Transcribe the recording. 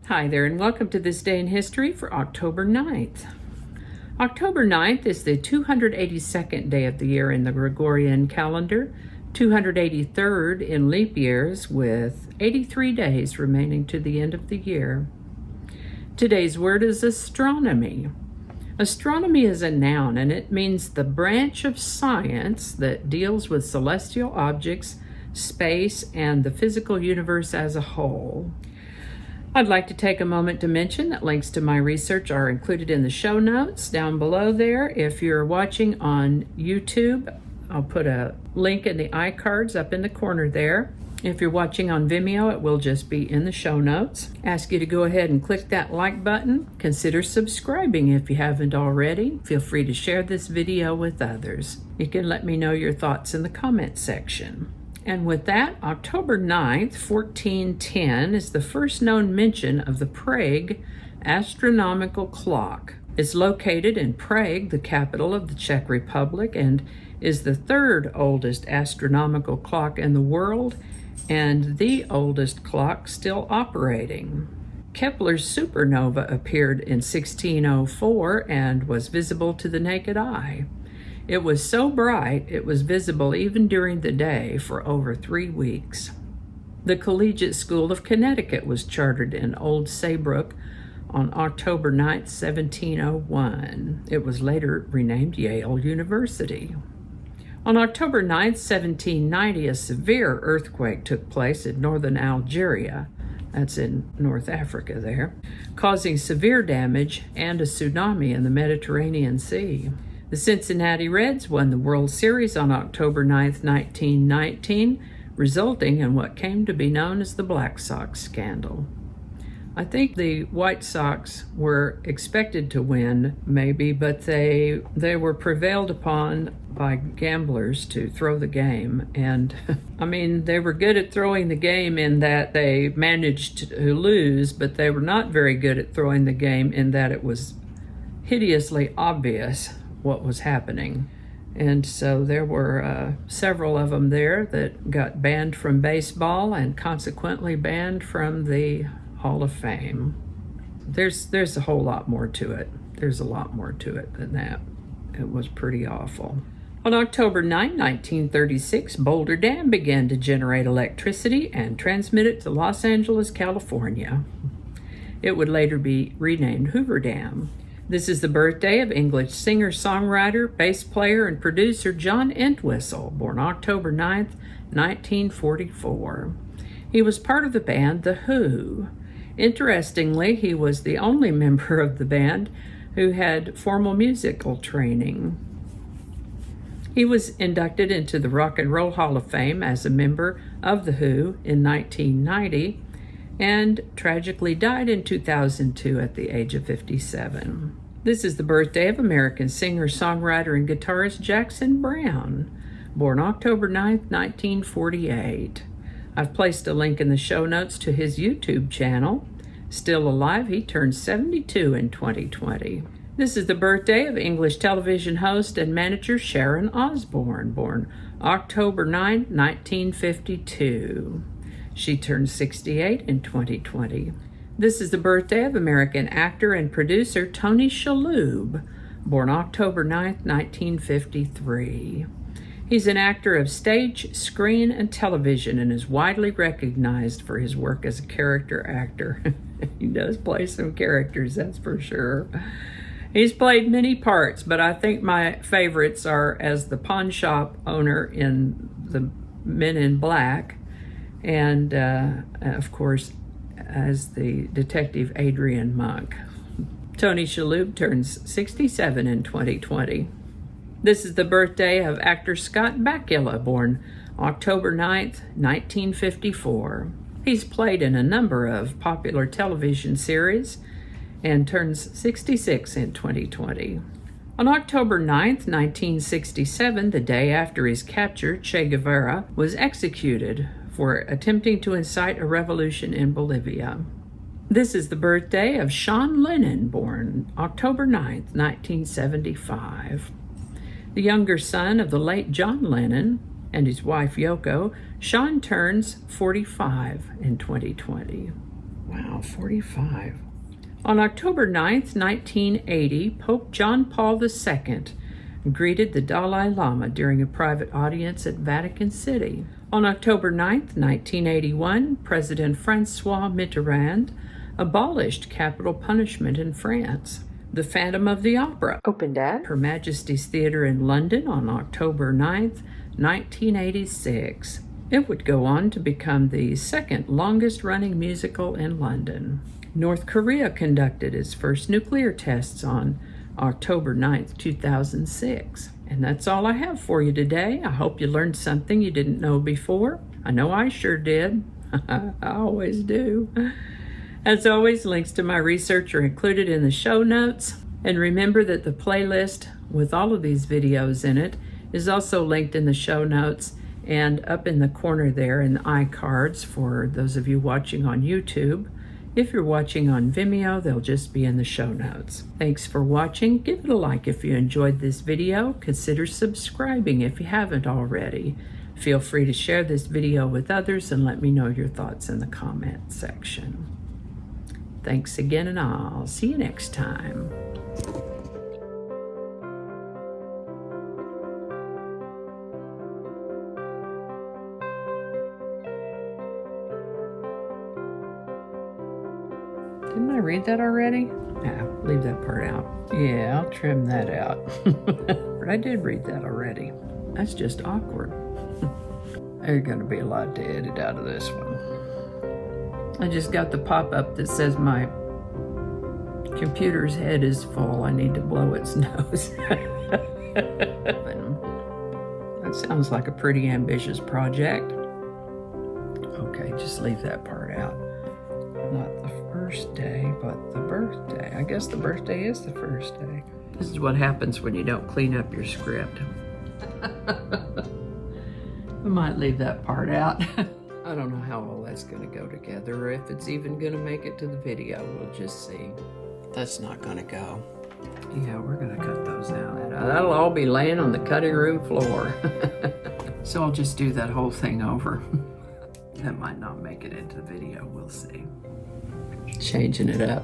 Hi there, and welcome to This Day in History for October 9th. October 9th is the 282nd day of the year in the Gregorian calendar, 283rd in leap years, with 83 days remaining to the end of the year. Today's word is astronomy. Astronomy is a noun, and it means the branch of science that deals with celestial objects, space, and the physical universe as a whole. I'd like to take a moment to mention that links to my research are included in the show notes down below there. If you're watching on YouTube, I'll put a link in the iCards up in the corner there. If you're watching on Vimeo, it will just be in the show notes. Ask you to go ahead and click that like button. Consider subscribing if you haven't already. Feel free to share this video with others. You can let me know your thoughts in the comment section. And with that, October 9th, 1410 is the first known mention of the Prague astronomical clock. It's located in Prague, the capital of the Czech Republic, and is the third oldest astronomical clock in the world and the oldest clock still operating. Kepler's supernova appeared in 1604 and was visible to the naked eye. It was so bright it was visible even during the day for over 3 weeks. The Collegiate School of Connecticut was chartered in Old Saybrook on October 9, 1701. It was later renamed Yale University. On October 9, 1790, a severe earthquake took place in northern Algeria, that's in North Africa there, causing severe damage and a tsunami in the Mediterranean Sea. The Cincinnati Reds won the World Series on October 9, 1919, resulting in what came to be known as the Black Sox scandal. I think the White Sox were expected to win, maybe, but they were prevailed upon by gamblers to throw the game. And, I mean, they were good at throwing the game in that they managed to lose, but they were not very good at throwing the game in that it was hideously obvious what was happening. And so there were several of them there that got banned from baseball and consequently banned from the Hall of Fame. There's a whole lot more to it. There's a lot more to it than that. It was pretty awful. On October 9, 1936, Boulder Dam began to generate electricity and transmit it to Los Angeles, California. It would later be renamed Hoover Dam. This is the birthday of English singer-songwriter, bass player, and producer John Entwistle, born October 9, 1944. He was part of the band The Who. Interestingly, he was the only member of the band who had formal musical training. He was inducted into the Rock and Roll Hall of Fame as a member of The Who in 1990, and tragically died in 2002 at the age of 57. This is the birthday of American singer, songwriter, and guitarist Jackson Browne, born October 9, 1948. I've placed a link in the show notes to his YouTube channel. Still alive, he turned 72 in 2020. This is the birthday of English television host and manager Sharon Osborne, born October 9, 1952. She turned 68 in 2020. This is the birthday of American actor and producer Tony Shaloub, born October 9, 1953. He's an actor of stage, screen, and television and is widely recognized for his work as a character actor. He does play some characters, that's for sure. He's played many parts, but I think my favorites are as the pawn shop owner in the Men in Black, and of course as the detective Adrian Monk. Tony Shaloub turns 67 in 2020. This is the birthday of actor Scott Bakula, born October 9th, 1954. He's played in a number of popular television series and turns 66 in 2020. On October 9th, 1967, the day after his capture, Che Guevara was executed for attempting to incite a revolution in Bolivia. This is the birthday of Sean Lennon, born October 9th, 1975. The younger son of the late John Lennon and his wife Yoko, Sean turns 45 in 2020. Wow, 45. On October 9th, 1980, Pope John Paul II greeted the Dalai Lama during a private audience at Vatican City. On October 9th, 1981, President Francois Mitterrand abolished capital punishment in France. The Phantom of the Opera opened at Her Majesty's Theatre in London on October 9th, 1986. It would go on to become the second longest-running musical in London. North Korea conducted its first nuclear tests on October 9th, 2006. And that's all I have for you today. I hope you learned something you didn't know before. I know I sure did. I always do. As always, links to my research are included in the show notes. And remember that the playlist with all of these videos in it is also linked in the show notes and up in the corner there in the iCards for those of you watching on YouTube. If you're watching on Vimeo, they'll just be in the show notes. Thanks for watching. Give it a like if you enjoyed this video. Consider subscribing if you haven't already. Feel free to share this video with others and let me know your thoughts in the comment section. Thanks again, and I'll see you next time. Didn't I read that already? Yeah, leave that part out. Yeah, I'll trim that out. But I did read that already. That's just awkward. There's going to be a lot to edit out of this one. I just got the pop-up that says my computer's head is full. I need to blow its nose. That sounds like a pretty ambitious project. Okay, just leave that part out. Not the first day, but the birthday. I guess the birthday is the first day. This is what happens when you don't clean up your script. I might leave that part out. I don't know how all that's going to go together or if it's even going to make it to the video. We'll just see. That's not going to go. Yeah, we're going to cut those out. That'll all be laying on the cutting room floor. So I'll just do that whole thing over. That might not make it into the video. We'll see. Changing it up.